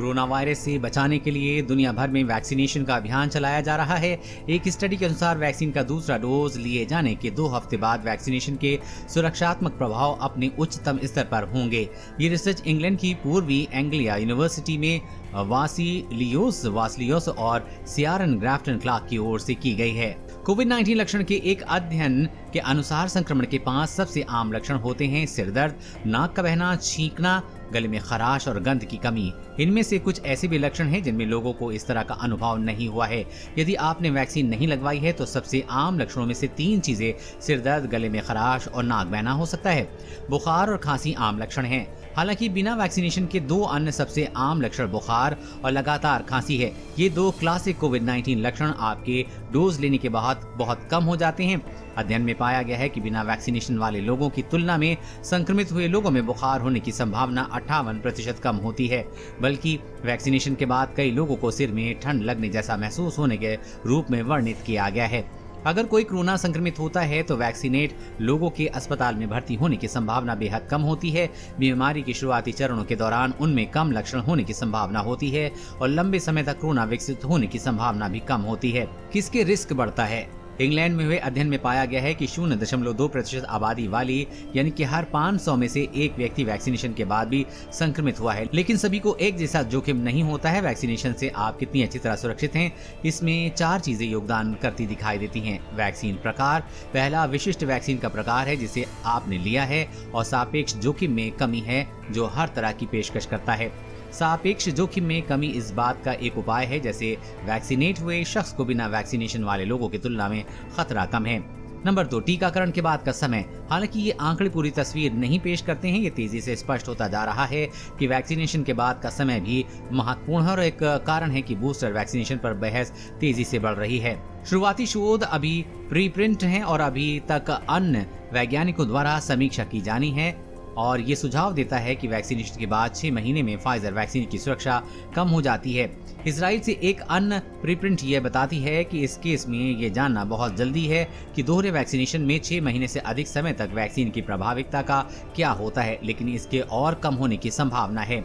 Corona virus से बचाने के लिए दुनिया भर में वैक्सीनेशन का अभियान चलाया जा रहा है। एक स्टडी के अनुसार वैक्सीन का दूसरा डोज लिए जाने के 2 हफ्ते बाद वैक्सीनेशन के सुरक्षात्मक प्रभाव अपने उच्चतम स्तर पर होंगे। ये रिसर्च इंग्लैंड की पूर्वी एंग्लिया यूनिवर्सिटी में वासिलियोस और सियारन ग्राफ्टन क्लार्क की ओर से की गई है। कोविड-19 लक्षण के एक अध्ययन के अनुसार संक्रमण के 5 सबसे आम लक्षण होते हैं: सिर दर्द, नाक का बहना, छींकना, गले में खराश और गंध की कमी। इनमें से कुछ ऐसे भी लक्षण हैं जिनमें लोगों को इस तरह का अनुभव नहीं हुआ है। यदि आपने वैक्सीन नहीं लगवाई है तो सबसे आम लक्षणों में से 3 चीजें सिर दर्द, गले में खराश और नाक बहना हो सकता है। बुखार और खांसी आम लक्षण हैं। हालांकि बिना वैक्सीनेशन के 2 अन्य सबसे आम लक्षण बुखार और लगातार खांसी है। ये 2 क्लासिक कोविड-19 लक्षण आपके डोज लेने के बाद बहुत कम हो जाते हैं। अध्ययन में पाया गया है कि बिना वैक्सीनेशन वाले लोगों की तुलना में संक्रमित हुए लोगों में बुखार होने की संभावना 58% कम होती है। बल्कि वैक्सीनेशन के बाद कई लोगों को सिर में ठंड लगने जैसा महसूस होने के रूप में वर्णित किया गया है। अगर कोई कोरोना संक्रमित होता है तो वैक्सीनेट लोगों के अस्पताल में भर्ती होने की संभावना बेहद कम होती है। बीमारी के शुरुआती चरणों के दौरान उनमें कम लक्षण होने की संभावना होती है और लंबे समय तक कोरोना विकसित होने की संभावना भी कम होती है। किसके रिस्क बढ़ता है? इंग्लैंड में हुए अध्ययन में पाया गया है कि 0.2% आबादी वाली यानी कि हर 500 में से एक व्यक्ति वैक्सीनेशन के बाद भी संक्रमित हुआ है। लेकिन सभी को एक जैसा जोखिम नहीं होता है। वैक्सीनेशन से आप कितनी अच्छी तरह सुरक्षित हैं, इसमें 4 चीजें योगदान करती दिखाई देती हैं। वैक्सीन प्रकार: पहला, विशिष्ट वैक्सीन का प्रकार है जिसे आपने लिया है और सापेक्ष जोखिम में कमी है जो हर तरह की पेशकश करता है। सापेक्ष जोखिम में कमी इस बात का एक उपाय है जैसे वैक्सीनेट हुए शख्स को बिना वैक्सीनेशन वाले लोगों की तुलना में खतरा कम है। नंबर 2, टीकाकरण के बाद का समय। हालांकि ये आंकड़े पूरी तस्वीर नहीं पेश करते हैं। ये तेजी से स्पष्ट होता जा रहा है कि वैक्सीनेशन के बाद का समय भी महत्वपूर्ण है और एक कारण है कि बूस्टर वैक्सीनेशन पर बहस तेजी से बढ़ रही है। शुरुआती शोध अभी प्रीप्रिंट हैं और अभी तक अन्य वैज्ञानिकों द्वारा समीक्षा की जानी है और ये सुझाव देता है कि वैक्सीनेशन के बाद 6 महीने में फाइजर वैक्सीन की सुरक्षा कम हो जाती है। इजराइल से एक अन्य प्रीप्रिंट यह बताती है कि इस केस में ये जानना बहुत जल्दी है कि दोहरे वैक्सीनेशन में 6 महीने से अधिक समय तक वैक्सीन की प्रभाविकता का क्या होता है, लेकिन इसके और कम होने की संभावना है।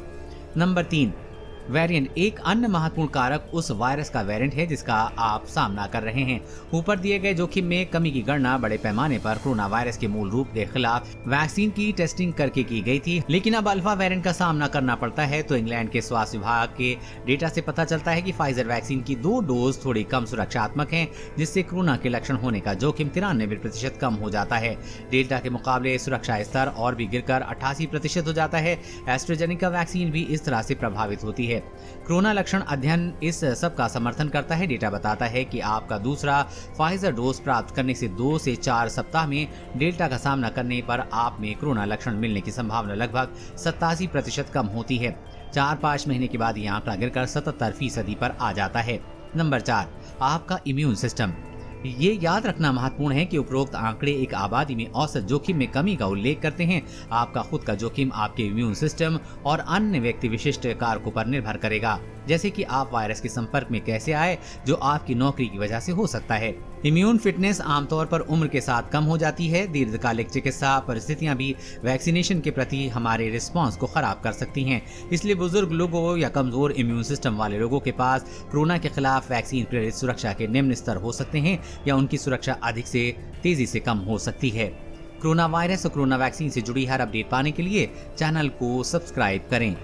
Number 3, variant. एक अन्य महत्वपूर्ण कारक उस वायरस का वेरिएंट है जिसका आप सामना कर रहे हैं। ऊपर दिए गए जोखिम में कमी की गणना बड़े पैमाने पर कोरोना वायरस के मूल रूप के खिलाफ वैक्सीन की टेस्टिंग करके की गई थी, लेकिन अब अल्फा वेरिएंट का सामना करना पड़ता है। तो इंग्लैंड के स्वास्थ्य विभाग के डेटा से पता चलता है कि फाइजर वैक्सीन की 2 डोज थोड़ी कम सुरक्षात्मक है, जिससे कोरोना के लक्षण होने का जोखिम 93% कम हो जाता है। डेल्टा के मुकाबले सुरक्षा स्तर और भी गिरकर 88% हो जाता है। एस्ट्राजेनेका वैक्सीन भी इस तरह से प्रभावित होती है। कोरोना लक्षण अध्ययन इस सब का समर्थन करता है। डेटा बताता है कि आपका दूसरा फाइजर डोज प्राप्त करने से 2 से 4 सप्ताह में डेल्टा का सामना करने पर आप में कोरोना लक्षण मिलने की संभावना लगभग 87% कम होती है। 4-5 महीने के बाद यह आंकड़ा गिरकर 77% पर आ जाता है। नंबर 4, आपका इम्यून सिस्टम। ये याद रखना महत्वपूर्ण है कि उपरोक्त आंकड़े एक आबादी में औसत जोखिम में कमी का उल्लेख करते हैं। आपका खुद का जोखिम आपके इम्यून सिस्टम और अन्य व्यक्ति विशिष्ट कारकों पर निर्भर करेगा, जैसे कि आप वायरस के संपर्क में कैसे आए, जो आपकी नौकरी की वजह से हो सकता है। इम्यून फिटनेस आमतौर पर उम्र के साथ कम हो जाती है। दीर्घकालिक चिकित्सा परिस्थितियां भी वैक्सीनेशन के प्रति हमारे रिस्पांस को खराब कर सकती हैं। इसलिए बुजुर्ग लोगों या कमजोर इम्यून सिस्टम वाले लोगों के पास कोरोना के खिलाफ वैक्सीन प्रेरित सुरक्षा के निम्न स्तर हो सकते हैं या उनकी सुरक्षा अधिक से तेजी से कम हो सकती है। कोरोना वायरस और कोरोना वैक्सीन से जुड़ी हर अपडेट पाने के लिए चैनल को सब्सक्राइब करें।